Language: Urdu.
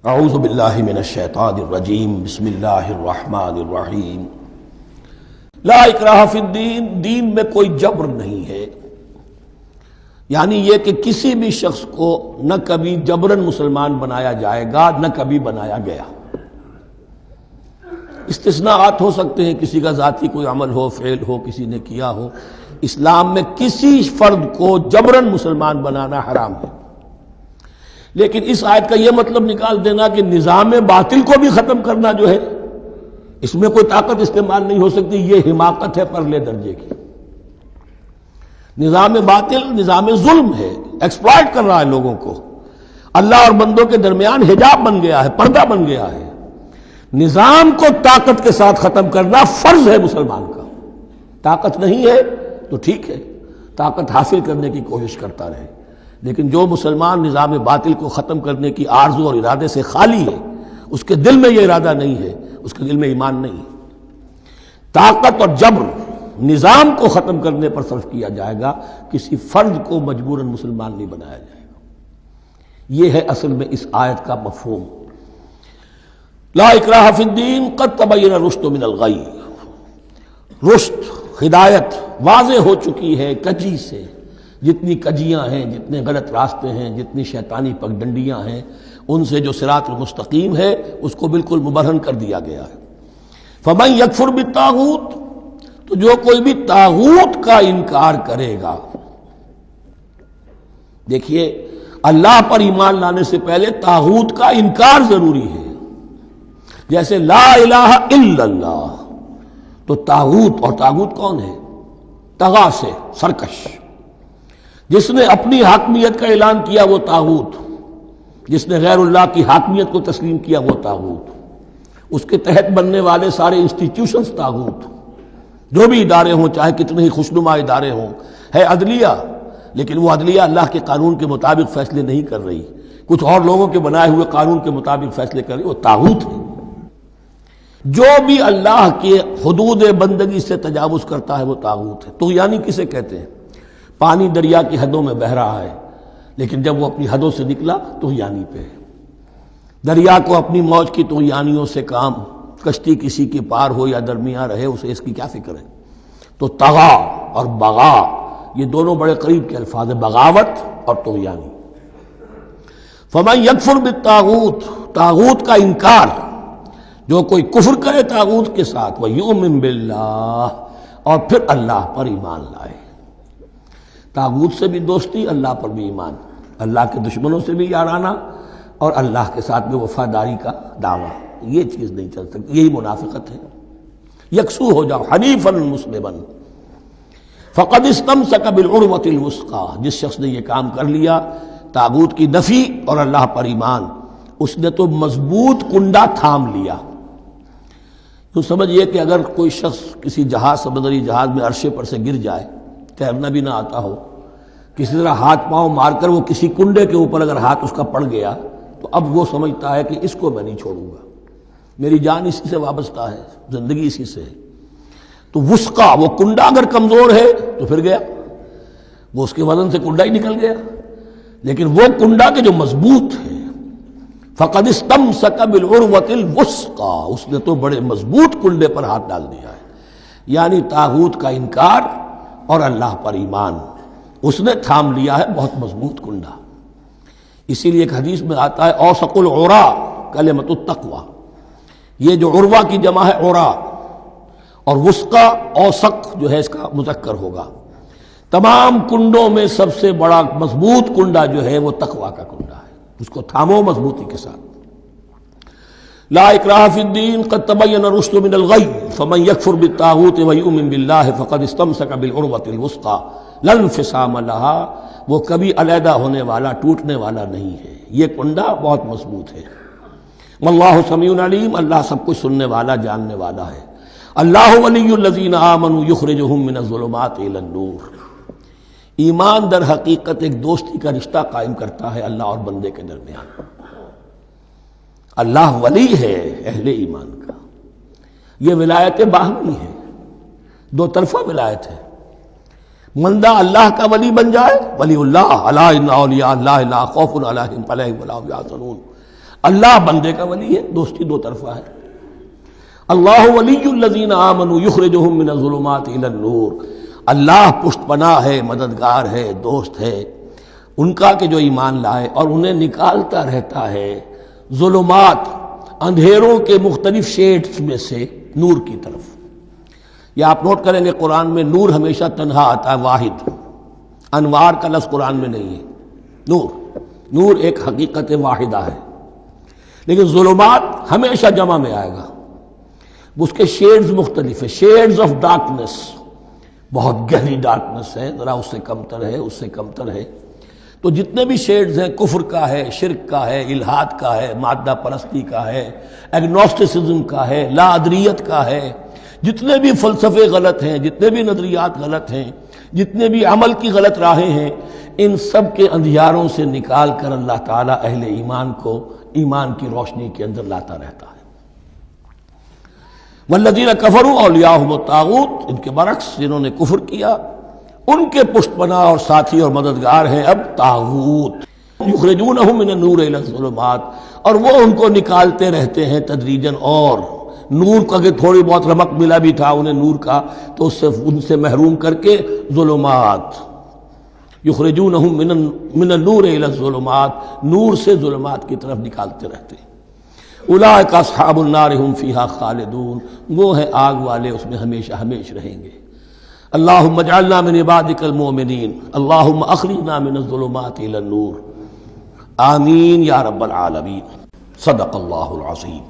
اعوذ باللہ من الشیطان الرجیم بسم اللہ الرحمن الرحیم لا اکراہ فی الدین، دین میں کوئی جبر نہیں ہے، یعنی یہ کہ کسی بھی شخص کو نہ کبھی جبراً مسلمان بنایا جائے گا نہ کبھی بنایا گیا۔ استثناءات ہو سکتے ہیں، کسی کا ذاتی کوئی عمل ہو، فعل ہو، کسی نے کیا ہو۔ اسلام میں کسی فرد کو جبراً مسلمان بنانا حرام ہے، لیکن اس آیت کا یہ مطلب نکال دینا کہ نظام باطل کو بھی ختم کرنا جو ہے اس میں کوئی طاقت استعمال نہیں ہو سکتی، یہ حماقت ہے پرلے درجے کی۔ نظام باطل نظام ظلم ہے، ایکسپلائٹ کر رہا ہے لوگوں کو، اللہ اور بندوں کے درمیان حجاب بن گیا ہے، پردہ بن گیا ہے۔ نظام کو طاقت کے ساتھ ختم کرنا فرض ہے مسلمان کا۔ طاقت نہیں ہے تو ٹھیک ہے، طاقت حاصل کرنے کی کوشش کرتا رہے، لیکن جو مسلمان نظام باطل کو ختم کرنے کی آرزو اور ارادے سے خالی ہے، اس کے دل میں یہ ارادہ نہیں ہے، اس کے دل میں ایمان نہیں ہے۔ طاقت اور جبر نظام کو ختم کرنے پر صرف کیا جائے گا، کسی فرد کو مجبوراً مسلمان نہیں بنایا جائے گا۔ یہ ہے اصل میں اس آیت کا مفہوم۔ لا اکراہ فی الدین قد تبین الرشد من الغی، رشد ہدایت واضح ہو چکی ہے کجی سے۔ جتنی کجیاں ہیں، جتنے غلط راستے ہیں، جتنی شیطانی پگڈنڈیاں ہیں، ان سے جو صراط المستقیم ہے اس کو بالکل مبرہن کر دیا گیا ہے۔ فمن یکفر بالطاغوت، تو جو کوئی بھی طاغوت کا انکار کرے گا۔ دیکھیے، اللہ پر ایمان لانے سے پہلے طاغوت کا انکار ضروری ہے۔ جیسے لا الہ الا اللہ، تو طاغوت، اور طاغوت کون ہے؟ طغا سے سرکش، جس نے اپنی حاکمیت کا اعلان کیا وہ طاغوت، جس نے غیر اللہ کی حاکمیت کو تسلیم کیا وہ طاغوت، اس کے تحت بننے والے سارے انسٹیٹیوشنز طاغوت، جو بھی ادارے ہوں، چاہے کتنے ہی خوشنما ادارے ہوں۔ ہے عدلیہ، لیکن وہ عدلیہ اللہ کے قانون کے مطابق فیصلے نہیں کر رہی، کچھ اور لوگوں کے بنائے ہوئے قانون کے مطابق فیصلے کر رہی، وہ طاغوت ہے۔ جو بھی اللہ کے حدود بندگی سے تجاوز کرتا ہے وہ طاغوت ہے۔ طغیانی کسے کہتے ہیں؟ پانی دریا کی حدوں میں بہہ رہا ہے، لیکن جب وہ اپنی حدوں سے نکلا طغیانی پہ ہے۔ دریا کو اپنی موج کی طغیانیوں سے کام، کشتی کسی کے پار ہو یا درمیان رہے، اسے اس کی کیا فکر ہے؟ تو طغا اور بغا، یہ دونوں بڑے قریب کے الفاظ ہیں، بغاوت اور طغیانی۔ فمن یکفر بالطاغوت، طاغوت کا انکار، جو کوئی کفر کرے طاغوت کے ساتھ، وَيُؤْمِن بِاللَّهِ، اور پھر اللہ پر ایمان لائے۔ طاغوت سے بھی دوستی، اللہ پر بھی ایمان، اللہ کے دشمنوں سے بھی یارانہ، اور اللہ کے ساتھ بھی وفاداری کا دعویٰ، یہ چیز نہیں چل سکتی، یہی منافقت ہے۔ یکسو ہو جاؤ، حنیفا مسلما فقد استمسک بالعروۃ الوثقی، جس شخص نے یہ کام کر لیا، طاغوت کی نفی اور اللہ پر ایمان، اس نے تو مضبوط کنڈا تھام لیا۔ تو سمجھئے کہ اگر کوئی شخص کسی جہاز، سمندری جہاز میں عرشے پر سے گر جائے، تیرنا بھی نہ آتا ہو، کسی طرح ہاتھ پاؤں مار کر وہ کسی کنڈے کے اوپر اگر ہاتھ اس کا پڑ گیا، تو اب وہ سمجھتا ہے کہ اس کو میں نہیں چھوڑوں گا، میری جان اسی سے وابستہ ہے، زندگی اسی سے ہے۔ تو وثقہ، وہ کنڈا اگر کمزور ہے تو پھر گیا، وہ اس کے وزن سے کنڈا ہی نکل گیا، لیکن وہ کنڈا کے جو مضبوط ہے، فقد استمسک بالعروۃ الوثقی، اس نے تو بڑے مضبوط کنڈے پر ہاتھ ڈال دیا ہے، یعنی طاغوت کا انکار اور اللہ پر ایمان، اس نے تھام لیا ہے بہت مضبوط کنڈا۔ اسی لیے ایک حدیث میں آتا ہے اوثق العراء کلمۃ التقوی، یہ جو عروہ کی جمع ہے عراء، اور وثقہ اوثق جو ہے اس کا مذکر ہوگا۔ تمام کنڈوں میں سب سے بڑا مضبوط کنڈا جو ہے وہ تقوی کا کنڈا ہے، اس کو تھامو مضبوطی کے ساتھ۔ لا اکراہ فی الدین قد تبین الرشد من الغی فمن یکفر بالطاغوت ویؤمن باللہ فقد استمسک بالعروۃ الوثقی لا انفصام لها، وہ کبھی علیحدہ ہونے والا، ٹوٹنے والا نہیں ہے، یہ کنڈا بہت مضبوط ہے۔ واللہ سمیع علیم، اللہ سب کچھ سننے والا، جاننے والا ہے۔ اللہ ولی الذین آمنوا یخرجہم من الظلمات الی النور، ایمان در حقیقت ایک دوستی کا رشتہ قائم کرتا ہے اللہ اور بندے کے درمیان۔ اللہ ولی ہے اہل ایمان کا، یہ ولایت باہمی ہے، دو طرفہ ولایت ہے۔ بندہ اللہ کا ولی بن جائے، ولی اللہ، الا ان اولیاء اللہ لا خوف علیہم ولا هم يحزنون، اللہ بندے کا ولی ہے، دوستی دو طرفہ ہے۔ اللہ ولی الذین آمنوا یخرجہم من الظلمات الی النور، اللہ پشت پناہ ہے، مددگار ہے، دوست ہے ان کا کہ جو ایمان لائے اور انہیں نکالتا رہتا ہے ظلمات، اندھیروں کے مختلف شیڈز میں سے نور کی طرف۔ یہ آپ نوٹ کریں گے قرآن میں نور ہمیشہ تنہا آتا ہے، واحد، انوار کا لفظ قرآن میں نہیں ہے۔ نور ایک حقیقت واحدہ ہے، لیکن ظلمات ہمیشہ جمع میں آئے گا، اس کے شیڈز مختلف ہیں، شیڈز آف ڈارکنس، بہت گہری ڈارکنس ہے، ذرا اس سے کمتر ہے، اس سے کمتر ہے۔ تو جتنے بھی شیڈز ہیں، کفر کا ہے، شرک کا ہے، الحاد کا ہے، مادہ پرستی کا ہے، ایگنوسٹسزم کا ہے، لا ادریت کا ہے، جتنے بھی فلسفے غلط ہیں، جتنے بھی نظریات غلط ہیں، جتنے بھی عمل کی غلط راہیں ہیں، ان سب کے اندھیاروں سے نکال کر اللہ تعالیٰ اہل ایمان کو ایمان کی روشنی کے اندر لاتا رہتا ہے۔ والذین کفروا اولیاءہم الطاغوت، ان کے برعکس جنہوں نے کفر کیا ان کے پشت پناہ اور ساتھی اور مددگار ہیں اب طاغوت، یخرجونہم من النور الی الظلمات، اور وہ ان کو نکالتے رہتے ہیں تدریجاً، اور نور کا کہ تھوڑی بہت رمق ملا بھی تھا انہیں نور کا تو ان سے محروم کر کے ظلمات، یخرجونہم من النور الی الظلمات، نور سے ظلمات کی طرف نکالتے رہتے ہیں۔ اولئک اصحاب النار هم فیہا خالدون، وہ ہیں آگ والے، اس میں ہمیشہ ہمیشہ رہیں گے۔ اللہم اجعلنا من عبادک المؤمنین، اللہم اخرجنا من الظلمات الی النور، آمین یا رب العالمین۔ صدق اللہ العظیم۔